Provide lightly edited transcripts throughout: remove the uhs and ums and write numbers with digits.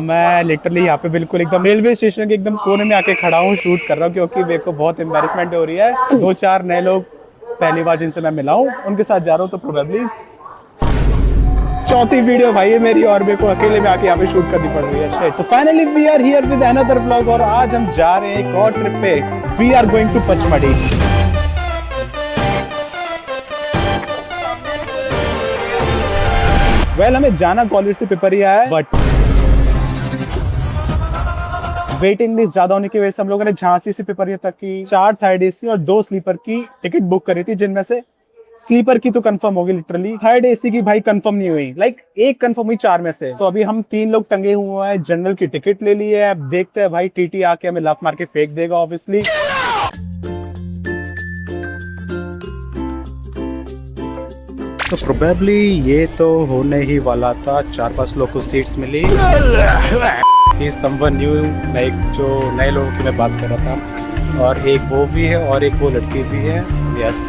मैं लिटरली यहाँ पे बिल्कुल एकदम रेलवे स्टेशन के एकदम कोने में आके खड़ा हूँ, शूट कर रहा हूँ क्योंकि मेरे को बहुत एम्बैरेसमेंट हो रही है। 2-4 नए लोग पहली बार जिनसे मैं मिला हूँ उनके साथ जा रहा हूँ, तो प्रोबेबली चौथी वीडियो भाई है मेरी और मेरे को अकेले में आके यहाँ पे शूट करनी पड़ रही है। शिट। तो finally we are here with another vlog और आज हम जा रहे हैं एक और ट्रिप पे। We are going to Pachmarhi. Well हमें जाना कॉलेज से पिपरिया है, बट वेटिंग लिस्ट ज्यादा होने की वजह से हम लोगों ने झांसी से पिपरिया तक की 4 थर्ड एसी और 2 स्लीपर की टिकट बुक करी थी, जिनमें से स्लीपर की तो कंफर्म होगी लिटरली, थर्ड एसी की भाई कंफर्म नहीं हुई। लाइक एक कंफर्म हुई 4 में से। तो अभी हम 3 लोग टंगे हुए हैं, जनरल की टिकट ले ली है। अब देखते हैं भाई, टीटी आके हमें लात मार के फेंक देगा ऑब्वियसली। तो प्रोबेबली ये तो होने ही वाला था। 4-5 लोग को सीट्स मिली। ही समवन न्यू, लाइक जो नए लोगों की मैं बात कर रहा था, और एक वो भी है और एक वो लड़की भी है। यस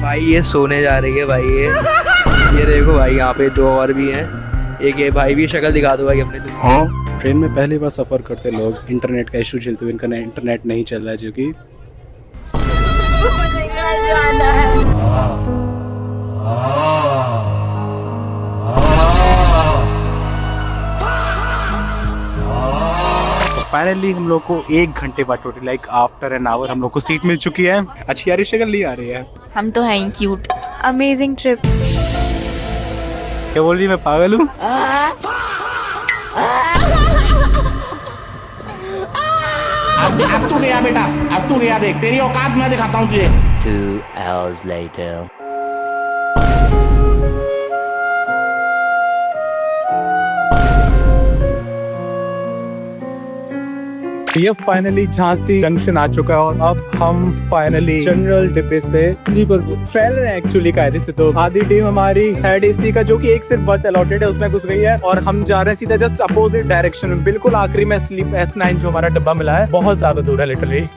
भाई ये सोने जा रही है भाई। ये देखो भाई, यहाँ पे 2 और भी हैं। एक ये भाई भी, शक्ल दिखा दो भाई अपने तुम। हाँ, ट्रेन में पहली बार सफर करते लोग इंटरनेट का इशू चलते हुए, इनका इंटरनेट नहीं चल रहा है जो कि फाइनली हम लोग को 1 घंटे बाद total like after an hour हम लोग को सीट मिल चुकी है। अच्छी यारी शक्ल नहीं आ रही है। हम तो हैं क्यूट। Amazing trip. क्या बोल रही, मैं पागल हूँ? अब तू गया बेटा, अब तू गया, देख तेरी औकात मैं दिखाता हूँ तुझे। 2 hours later. ये फाइनली झांसी जंक्शन आ चुका है और अब हम फाइनली जनरल डिब्बे से स्लीपर फैल रहे हैं एक्चुअली कायदे से। तो आधी टीम हमारी थर्ड एसी का, जो कि एक सिर्फ बर्थ अलॉटेड है, उसमें घुस गई है और हम जा रहे हैं सीधा जस्ट अपोजिट डायरेक्शन में। बिल्कुल आखिरी में स्लीप S9 जो हमारा डब्बा मिला है, बहुत ज्यादा दूर है लिटरली।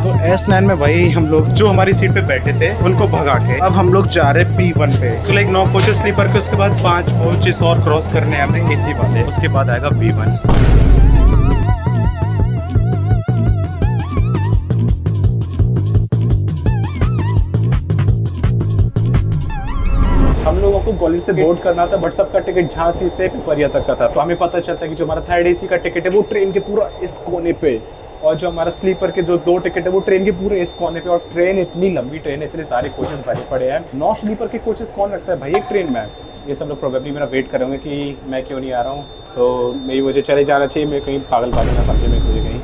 तो S9 में भाई हम लोग जो हमारी सीट पे बैठे थे उनको भगा के अब हम लोग जा रहे P1 पे। तो लाइक 9 कोचेस स्लीपर के, उसके बाद 5 कोचेस और क्रॉस करने हैं हमें एसी वाले, उसके बाद आएगा P1। हम लोगों को कॉलेज से बोर्ड करना था, बट सबका टिकट झांसी से पिपरिया तक का था। तो हमें पता चलता है कि जो हमारा थर्ड एसी का टिकट है वो ट्रेन के पूरा इस कोने पे, और जो हमारा स्लीपर के जो 2 टिकट है वो ट्रेन के पूरे इस कोने पे। और ट्रेन इतनी लंबी ट्रेन है, इतने सारे कोचेस भरे पड़े हैं। 9 स्लीपर के कोचेस कौन रखता है भाई एक ट्रेन में? ये सब लोग प्रोबेबली मेरा वेट करेंगे कि मैं क्यों नहीं आ रहा हूँ। तो मेरी मुझे चले जाना चाहिए, मैं कहीं पागल ना समझे मैं मुझे कहीं।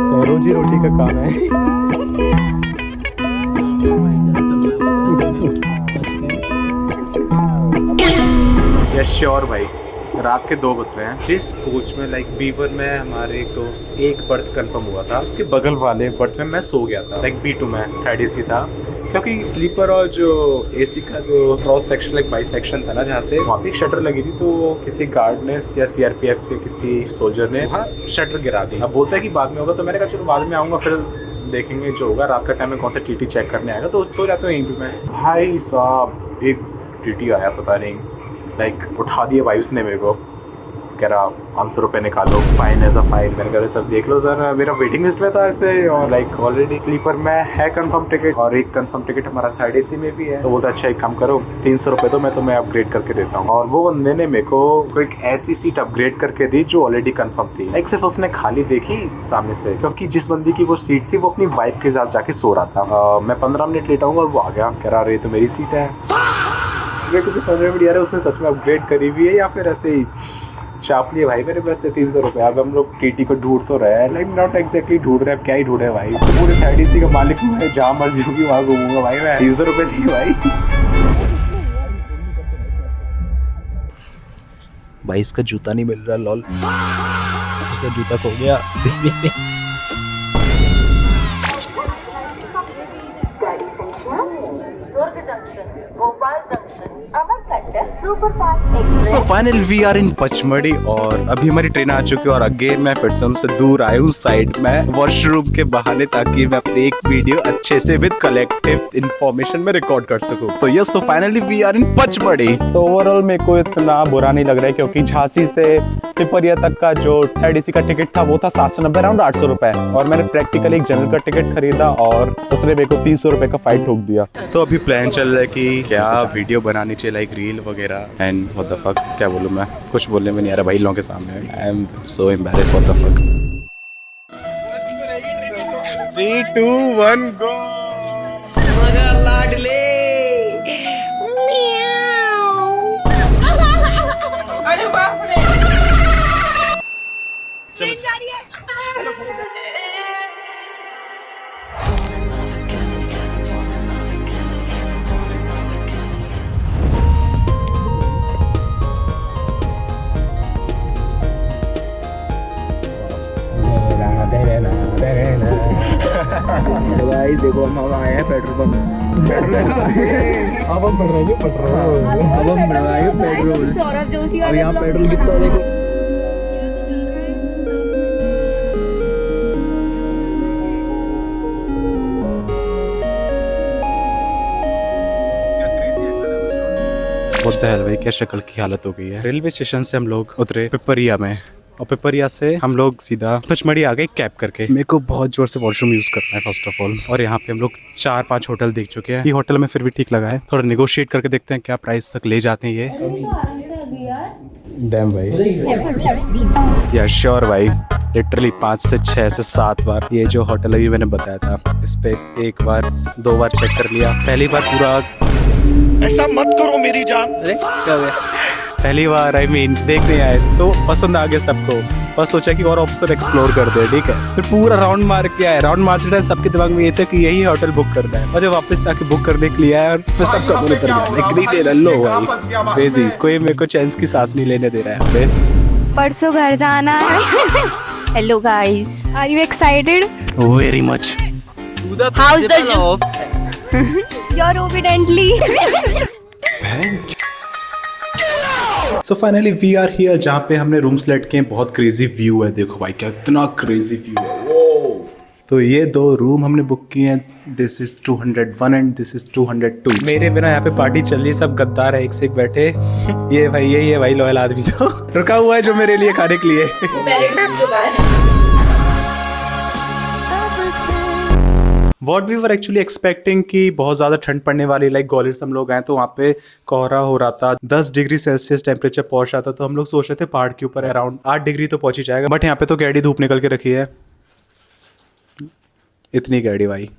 तो रोजी रोटी का काम है। यस श्योर भाई, रात के 2 बज रहे हैं। जिस कोच में लाइक B1 में हमारे एक दोस्त एक बर्थ कंफर्म हुआ था, उसके बगल वाले बर्थ में मैं सो गया था। लाइक B2 में थर्ड एसी था, क्योंकि स्लीपर और जो एसी का जो cross section like by section था ना, जहाँ से वहाँ पे एक शटर लगी थी, तो किसी गार्ड ने या CRPF के किसी सोल्जर ने वहाँ शटर गिरा दी। अब बोलता है कि बाद में होगा, तो मैंने कहा चलो बाद में आऊँगा, फिर देखेंगे जो होगा। रात का टाइम में कौन सा TT चेक करने आएगा, तो सो जाता हूँ यहीं पे मैं। भाई साहब एक TT आया, पता नहीं लाइक उठा दिया भाई उसने मेरे को, कह रहा 500 रुपये निकालो, फाइन एज अ फाइन। मैंने कहा सर देख लो सर, मेरा वेटिंग लिस्ट में था ऐसे, और लाइक ऑलरेडी स्लीपर में है कंफर्म टिकट, और एक कंफर्म टिकट हमारा थर्ड एसी में भी है। तो बोलता अच्छा एक काम करो, 300 रुपये तो मैं तुम्हें अपग्रेड करके देता हूँ। और वो बंदे ने मेरे को एक ऐसी सीट अपग्रेड करके दी जो ऑलरेडी कंफर्म थी। लाइक सिर्फ उसने खाली देखी सामने से, क्योंकि जिस बंदी की वो सीट थी वो अपनी वाइफ के साथ जाके सो रहा था। मैं 15 मिनट लेट आऊँगा और वो आ गया, कह रहा अरे तो मेरी सीट है। मेरे को तो समझ में नहीं आ रहा है उसने सच में अपग्रेड करी हुई है या फिर ऐसे ही चाप लिए भाई मेरे पैसे 300 रुपये। अब हम लोग TT को ढूंढ तो रहे हैं, लाइक नॉट एक्जैक्टली ढूंढ रहे हैं, क्या ही ढूंढे भाई। तो पूरे थर्ड एसी का मालिक हूँ मैं, जहाँ मर्जी होगी वहाँ घूमूंगा भाई मैं। 300 रुपये दिए भाई। इसका जूता नहीं मिल रहा, लॉल, इसका जूता खो गया। गाड़ी संख्या Durg junction, Bhopal junction, Amarkantak, so final we are in Pachmarhi और अभी हमारी ट्रेन आ चुकी है और अगेन मैं फिर से हमसे दूर आया हूँ साइड में वॉशरूम के बहाने ताकि मैं अपनी एक वीडियो अच्छे से विद कलेक्टिव इंफॉर्मेशन में रिकॉर्ड कर सकूँ। तो yes, so finally we are in Pachmarhi. तो ओवरऑल मेरे को इतना बुरा नहीं लग रहा है क्योंकि झांसी से पिपरिया तक का जो थर्ड एसी का टिकट था वो था 790 अराउंड 800 रुपए और मैंने प्रैक्टिकली एक जनरल का टिकट खरीदा और उसने मेरे को 300 रुपए का फाइन ठोक दिया। तो अभी प्लान चल रहा है कि क्या वीडियो बनानी चाहिए लाइक रील वगैरह एंड व्हाट द फक, क्या बोलूं मैं, कुछ बोलने में नहीं आ रहा भाई लोगों के सामने। I am so embarrassed, what the fuck. 3 2 1 गो। लाडले अरे बाप रे गाइस देखो हम आए हैं पेट्रोल पंप। अब हम बढ़ाएंगे पेट्रोल। अब हम बढ़ाएंगे पेट्रोल। सौरभ जोशी अब यहाँ पेट्रोल कितना देखो। What the hell भाई, क्या शक्ल की हालत हो गई है। रेलवे स्टेशन से हम लोग उतरे पिपरिया में और पिपरिया से हम लोग सीधा पचमढ़ी आ गए कैब करके। मेरे को बहुत जोर से वॉशरूम यूज करना है फर्स्ट ऑफ ऑल और यहाँ पे हम लोग 4-5 होटल देख चुके हैं। ये होटल में फिर भी ठीक लगा है, थोड़ा निगोशिएट करके देखते हैं क्या प्राइस तक ले जाते हैं ये। डैम भाई, या श्योर भाई, लिटरली 5 से 6 से 7 बार ये जो होटल अभी मैंने बताया था इस पे 1 बार 2 बार चेक कर लिया। पहली बार पूरा ऐसा मत करो मेरी जान। अरे क्या हुआ? पहली बार आई मीन देखने आए तो पसंद आ गया सबको, बस सोचा कि और ऑप्शन एक्सप्लोर कर दे, ठीक है। फिर पूरा राउंड मार के आए। राउंड मारते टाइम सबके दिमाग में ये था कि यही होटल बुक करना है और जब वापस आके बुक करने के लिए आया और फिर सबका मन उतर गया। एक नहीं दे रहा लो भाई, क्रेजी, कोई मेरे को चांस की सांस नहीं लेने दे रहा है। परसों घर जाना है। Hello guys, are you excited? Very much. How's the You're obediently. So finally we are here जहाँ पे हमने रूम सेलेक्ट किए। बहुत क्रेजी व्यू है, देखो भाई क्या इतना क्रेजी व्यू है। तो ये 2 रूम हमने बुक किए हैं। This is 201 and this is 202। मेरे बिना यहाँ पे पार्टी चल रही है, सब गद्दार है एक से एक बैठे। ये भाई यही है भाई लॉयल आदमी तो रुका हुआ है जो मेरे लिए खाने के लिए। What we were actually expecting कि बहुत ज़्यादा ठंड पड़ने वाली, लाइक ग्वालियर से हम लोग आए तो वहाँ पे कोहरा हो रहा था, 10 डिग्री सेल्सियस टेम्परेचर पहुँच रहा था। तो हम लोग सोच रहे थे पहाड़ के ऊपर अराउंड 8 डिग्री तो पहुँच ही जाएगा, बट यहाँ पे तो गैडी धूप निकल के रखी है। इतनी गैडी भाई।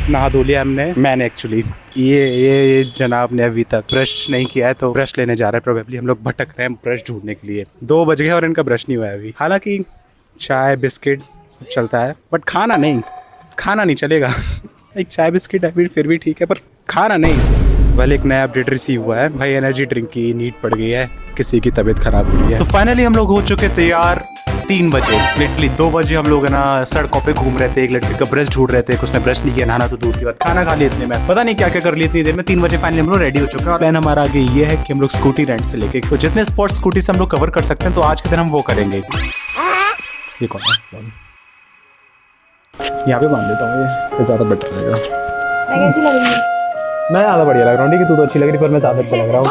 नहा धो लिया मैंने एक्चुअली। ये जनाब ने अभी तक ब्रश नहीं किया है तो ब्रश लेने जा रहा है। प्रोबेबली हम लोग भटक रहे हैं ब्रश ढूंढने के लिए। 2 बज गए और इनका ब्रश नहीं हुआ है अभी। हालांकि चाय बिस्किट सब चलता है बट खाना नहीं चलेगा। एक चाय बिस्किट है फिर भी ठीक है पर खाना नहीं। वेल एक नया अपडेट रिसीव हुआ है भाई, एनर्जी ड्रिंक की नीड पड़ गई है, किसी की तबीयत खराब हुई है। तो फाइनली हम लोग हो चुके तैयार 3 बजे। लिटरली 2 बजे हम लोग ना सड़कों पे घूम रहे थे, एक लड़के का ब्रश ढूंढ रहे थे, उसने ब्रश नहीं किया, नहाना तो दूर की बात, खाना खा लिया इतने में, पता नहीं क्या क्या कर लिया इतनी देर में। 3 बजे फाइनली हम लोग रेडी हो चुके हैं और प्लान हमारा आगे ये है कि हम लोग स्कूटी रेंट से लेके तो जितने स्पॉट स्कूटी से हम लोग कवर कर सकते हैं तो आज के दिन हम वो करेंगे। ये कौन है? यहाँ पे बांध देता हूँ, ये ज़्यादा बेटर रहेगा। मैं कैसी लग रही हूँ? मैं ज़्यादा बढ़िया लग रहा हूँ, ठीक है तू तो अच्छी लग रही पर मैं ज़्यादा अच्छा लग रहा हूँ।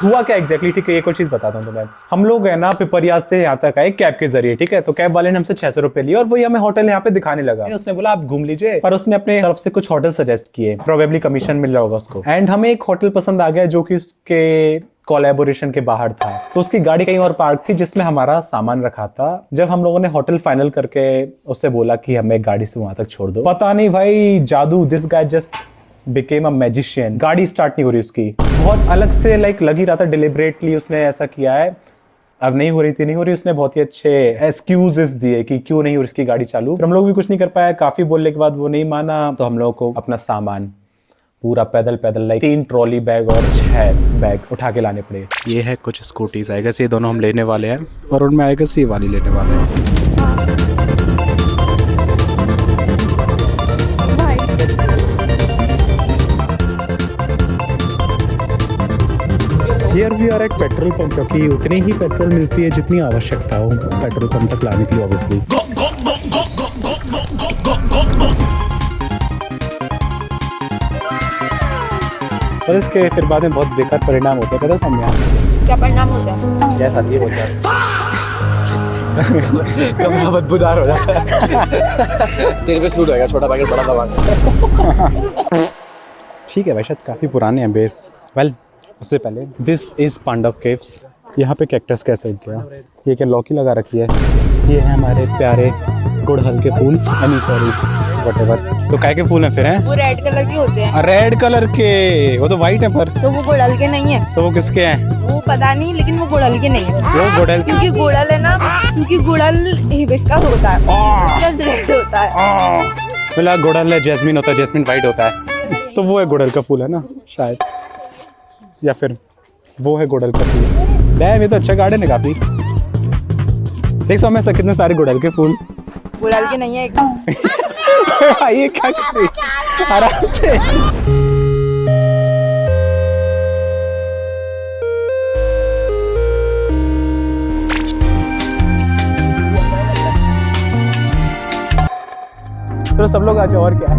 हुआ क्या एग्जैक्टली, ठीक है एक और चीज बताता हूँ तुम्हें। हम लोग है ना पिपरिया से यहाँ तक आए कैब के जरिए, ठीक है। तो कैब वाले ने हमसे 600 रुपए लिए और वही हमें होटल यहाँ पे दिखाने लगा। उसने बोला आप घूम लीजिए, पर उसने अपने तरफ से कुछ होटल सजेस्ट किए, प्रोबेबली कमीशन मिल रहा होगा उसको। एंड हमें एक होटल पसंद आ गया जो कि उसके कोलैबोरेशन के बाहर था। तो उसकी गाड़ी कहीं और पार्क थी जिसमें हमारा सामान रखा था। जब हम लोगों ने होटल फाइनल करके उससे बोला कि हमें गाड़ी से वहां तक छोड़ दो, पता नहीं भाई जादू, this guy just became a magician. गाड़ी स्टार्ट नहीं हो रही उसकी, बहुत अलग से लाइक लग ही रहा था डिलिबरेटली उसने ऐसा किया है। अब नहीं हो रही, उसने बहुत ही अच्छे एक्सक्यूजेस दिए कि क्यों नहीं हो रही इसकी गाड़ी चालू। फिर हम लोग भी कुछ नहीं कर पाया, काफी बोलने के बाद वो नहीं माना, तो हम लोगों को अपना सामान पूरा पैदल लाइक 3 ट्रॉली बैग और 6 बैग उठा के लाने पड़े। ये है कुछ स्कूटीज आएगा, ये दोनों हम लेने वाले हैं और उनमें आएगा ये वाली लेने वाले हैं। Here we are at petrol pump, क्योंकि उतनी ही पेट्रोल मिलती है जितनी आवश्यकता हो पेट्रोल पंप तक लाने के लिए ऑब्वियसली। और इसके फिर बाद में बहुत बेकार परिणाम होते हैं, पता समझ क्या परिणाम होता है? जैसा ये होता है कमरा बदबूदार हो जाता है। तेरे पे सूट होगा, छोटा पैकेट बड़ा दबा। ठीक है भाई, शायद काफ़ी पुराने हैं बेर। वेल उससे पहले दिस इज़ पांडव केव्स। यहाँ पे कैक्टस कैसे उग गया, ये क्या लौकी लगा रखी है। ये है हमारे प्यारे गुड़हल के फूल, सॉरी व्हाटएवर। तो काय के फूल हैं फिर हैं? वो रेड कलर के होते हैं। रेड कलर के, वो तो वाइट है पर। तो वो गुड़हल के नहीं है। तो वो किसके हैं? वो पता नहीं, लेकिन वो गुड़हल के नहीं है। वो गुड़हल, क्योंकि गुड़हल है ना, क्योंकि गुड़हल हिबिस्कस होता है, रेड होता है। मतलब गुड़हल है, जैस्मिन होता है, जैस्मिन वाइट होता है, तो वो है गुड़हल का फूल है ना शायद, या फिर वो है गुड़हल का फूल। डैम, ये तो अच्छा गार्डन है काफी। देख सो मैं कितने सारे गुड़हल के फूल। गुड़हल के नहीं है एकदम। ये क्या कर रही? आराम से। चलो सब लोग आ जाओ, और क्या है।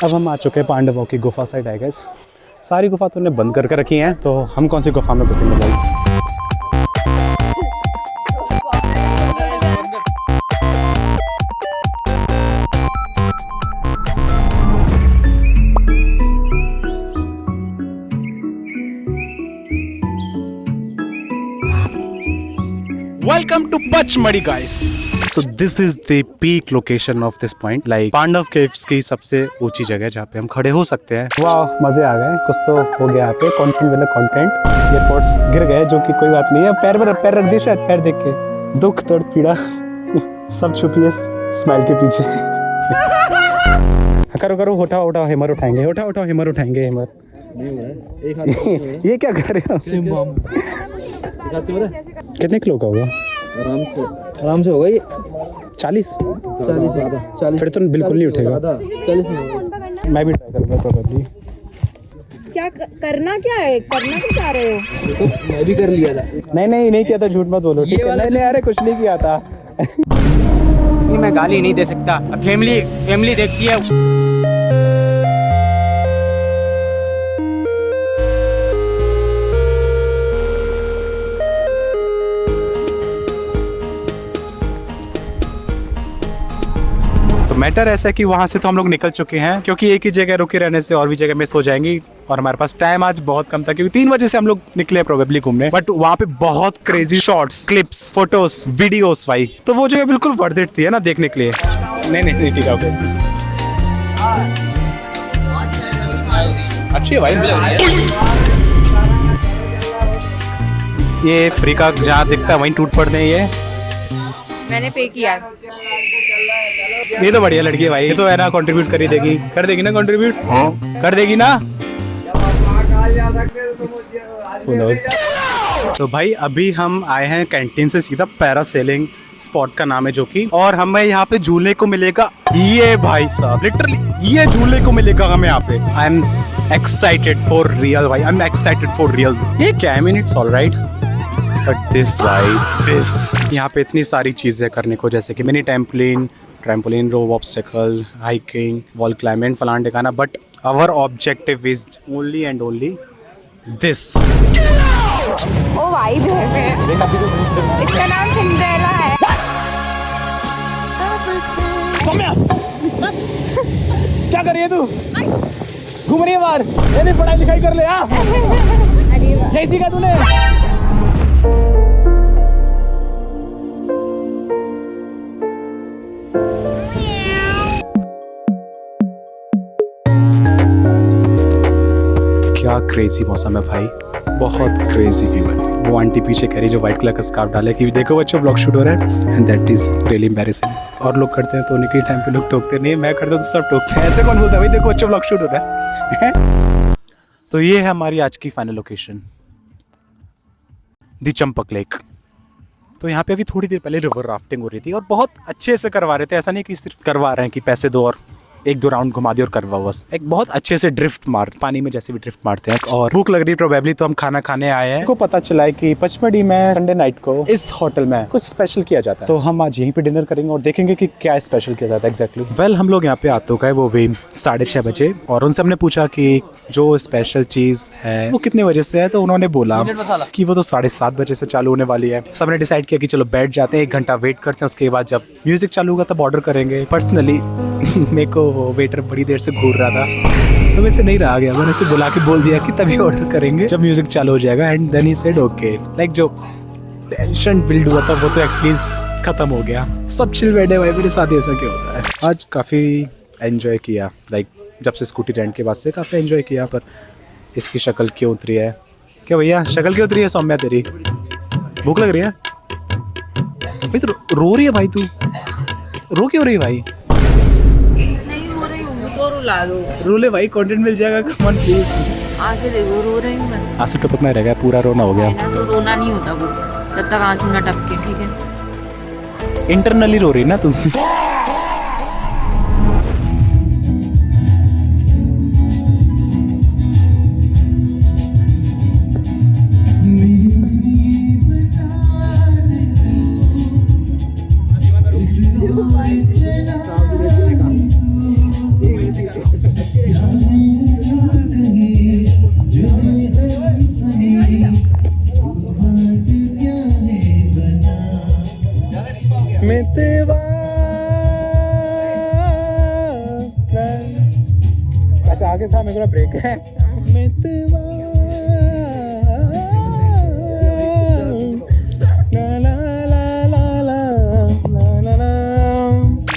अब हम आ चुके हैं पांडवों की गुफा साइड है गाइस। सारी गुफा तो उन्हें बंद करके रखी हैं, तो हम कौन सी गुफा में घुसेंगे भाई? Welcome to Pachmadi guys. So this is the peak location of this point. Like Pandav caves की सबसे ऊंची जगह जहाँ पे हम खड़े हो सकते हैं। वाह, मजे आ गए, कुछ तो हो गया यहाँ पे। कंटेंट वाला कंटेंट, एयरपोर्ट्स गिर गए, जो कि कोई बात नहीं है। पैर रख दिए शायद, पैर देख के दुख दर्द पीड़ा सब छुपी है स्माइल के पीछे। करो उठाओ हेमर उठाएंगे, उठाओ हेमर उठाएंगे, हेमर। ये क्या कर रहे हो? कितने किलो का होगा? आराम से होगा ये 40 40 फिर तो बिल्कुल नहीं उठेगा। 40 मैं भी ट्राई करूँगा प्रोबेबली। क्या करना क्या चाह रहे हो? मैं भी कर लिया था। नहीं किया था, झूठ मत बोलो। ठीक है, नहीं अरे कुछ नहीं किया था। नहीं, मैं गाली नहीं दे सकता, फैमिली देखती है। मैटर ऐसा है कि वहाँ से तो हम लोग निकल चुके हैं, क्योंकि एक ही जगह रुके रहने से और भी जगह मिस हो जाएंगी, और हमारे पास टाइम आज बहुत कम था, क्योंकि 3 बजे से हम लोग निकले प्रोबेबली घूमने। बट वहाँ पे बहुत crazy shots, clips, photos, videos भाई, तो वो जगह बिल्कुल वर्थ इट थी है ना देखने के लिए। नहीं ठीक है, ओके, अच्छी है भाई। ये फ्री का जहाँ दिखता है वहीं टूट पड़ते हैं। ये मैंने पे किया। ये तो बढ़िया लड़की है भाई, ये तो है ना कंट्रीब्यूट कर देगी ना, कंट्रीब्यूट कर देगी ना। तो भाई अभी हम आए हैं कैंटीन से सीधा पैरासेलिंग स्पॉट का नाम है जो कि, और हमें यहाँ पे झूलने को मिलेगा। ये भाई साहब लिटरली ये झूलने को मिलेगा हमें यहाँ पे। I am excited for real भाई, I am excited for real. ये क्या है, इट्स ऑलराइट, बट दिस भाई दिस, यहाँ पे इतनी सारी चीजें करने को, जैसे कि mini trampoline, row obstacle, hiking, wall climbing, फलान ठिकाना। But our objective is only and only this. ओ भाई, इसका नाम सिंड्रेला है। क्या कर रही है तू? घूम रही है बाहर? नहीं पढ़ाई लिखाई कर ले। अरे यही सीखा तूने? क्या क्रेजी मौसम है भाई, बहुत क्रेजी व्यू है। वो आंटी पीछे कह रही जो व्हाइट कलर का स्कार्फ डाले कि देखो बच्चों ब्लॉग शूट हो रहा है, and that is really embarrassing. और लोग करते हैं तो उनके टाइम पे लोग टोकते नहीं, मैं करता हूँ तो सब टोकते हैं। ऐसे कौन बोलता है भाई देखो बच्चों ब्लॉग शूट हो रहा है। तो ये है हमारी आज की फाइनल लोकेशन, दी चंपक लेक। तो यहाँ पे अभी थोड़ी देर पहले रिवर राफ्टिंग हो रही थी और बहुत अच्छे से करवा रहे थे। ऐसा नहीं कि सिर्फ करवा रहे हैं कि पैसे दो और एक दो राउंड घुमा दिया और करवा, बस एक बहुत अच्छे से ड्रिफ्ट मार, पानी में जैसे भी ड्रिफ्ट मारते हैं। और भूख लग रही है प्रोबेबली, तो हम खाना खाने आए हैं। को पता चला है कि पचमढ़ी में संडे नाइट को इस होटल में कुछ स्पेशल किया जाता है, तो हम आज यहीं पे डिनर करेंगे और देखेंगे कि क्या स्पेशल किया जाता है एग्जैक्टली। वेल हम लोग यहाँ पे आते गए वो भी 6:30 बजे, और उनसे हमने पूछा कि जो स्पेशल चीज है वो कितने बजे से है, तो उन्होंने बोला कि वो तो 7:30 बजे से चालू होने वाली है। सबने डिसाइड किया कि चलो बैठ जाते हैं, 1 घंटा वेट करते हैं, उसके बाद जब म्यूजिक चालू होगा तब ऑर्डर करेंगे। पर्सनली मेरे को वेटर बड़ी देर से घूर रहा था, तो वैसे नहीं रहा गया, मैंने उसे बुला के बोल दिया कि तभी ऑर्डर करेंगे जब म्यूजिक चालू हो जाएगा। And then he said okay. Like जो टेंशन बिल्ड हुआ था वो तो एटलीस्ट खत्म हो गया। सब चिल बैठे भाई, मेरे साथ ऐसा क्या होता है। आज काफ़ी एंजॉय किया, लाइक जब से स्कूटी रेंट के बाद से काफ़ी एंजॉय किया। पर इसकी शक्ल क्यों उतरी है? क्या भैया शक्ल क्यों उतरी है सौम्या तेरी? भूख लग रही है भाई? तो रो रही है भाई, तू रो क्यों रही है भाई? रुला दो, रोले भाई, कंटेंट मिल जाएगा, कम ऑन प्लीज। आगे देखो रो रही हूँ मैं। आंसू टपक में रह गया, पूरा रोना हो गया। तो रोना नहीं होता वो जब तक आंसू ना टपके, ठीक है? इंटरनली रो रही ना तू। अच्छा आगे था, मेरे को ब्रेक है।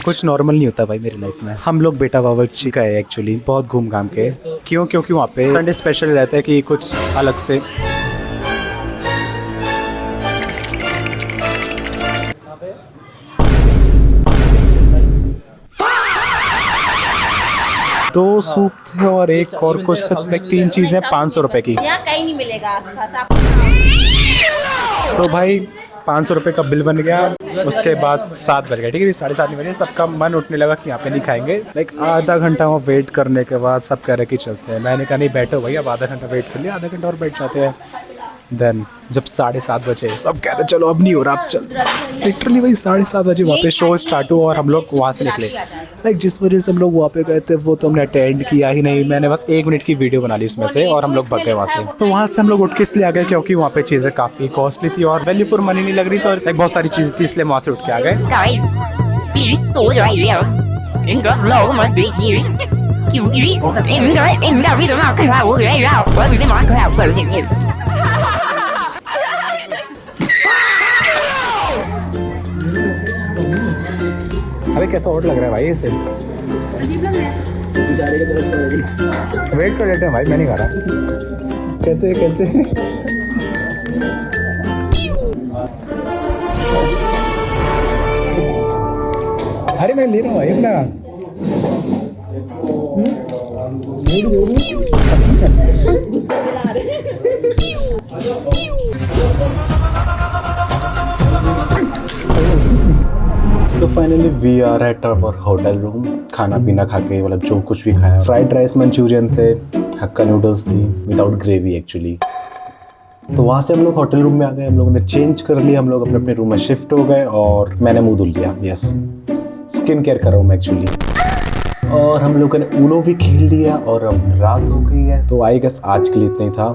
कुछ नॉर्मल नहीं होता भाई मेरी लाइफ में। हम लोग बेटा बावर्ची का है एक्चुअली, बहुत घूम घाम के। क्यों? क्योंकि वहाँ पे संडे स्पेशल रहता है कि कुछ अलग से। दो सूप थे और एक और कुछ, 3 चीजें 500 रुपए की। यहाँ कहीं नहीं मिलेगा आसपास। तो भाई 500 रुपए का बिल बन गया। उसके बाद 7 बज गए, ठीक है? 7:30 नहीं बजे सबका मन उठने लगा कि यहाँ पे नहीं खाएंगे। लाइक आधा घंटा वहाँ वेट करने के बाद सब कह रहे कि चलते हैं। मैंने कहा नहीं बैठो भाई, अब आधा घंटा वेट कर लिया, आधा घंटा और बैठ जाते हैं। देन जब 7:30 बजे सब कह रहे चलो अब नहीं हो रहा, अब चल। लिटरली भाई 7:30 बजे वहाँ पे शो स्टार्ट हुआ और हम लोग वहाँ से निकले। लाइक जिस वजह से हम लोग वहाँ पे गए थे वो तो हमने अटेंड किया ही नहीं। मैंने बस 1 मिनट की वीडियो बना ली उसमें से, और हम लोग भाग गए वहाँ से। तो वहाँ से हम लोग उठ के इसलिए आ गए क्योंकि वहाँ पे चीज़ें काफ़ी कॉस्टली थी और वैल्यू फॉर मनी नहीं लग रही थी, और लाइक बहुत सारी चीज़ें थी, इसलिए वहाँ से उठ के आ गए। Guys, please so right here. In the low my big here. You eat in the video my crowd will get out. What is my crowd going here? अरे कैसा और लग रहा है भाई इसे? वेट कर लेते हैं भाई, मैं नहीं खा रहा। कैसे कैसे? अरे मैं ले रहा हूँ भाई अपना। तो finally we are at our hotel room. खाना पीना खा के, मतलब जो कुछ भी खाया, फ्राइड राइस मंचूरियन थे, हक्का नूडल्स थी विदाउट ग्रेवी एक्चुअली। तो वहाँ से हम लोग होटल रूम में आ गए, हम लोगों ने चेंज कर लिया, हम लोग अपने अपने रूम में शिफ्ट हो गए और मैंने मुंह धुल लिया। यस, स्किन केयर कर रहा हूँ मैं एक्चुअली। और हम लोगों ने ऊनो भी खेल लिया और अब रात हो गई है। तो आई गेस आज के लिए इतना ही था।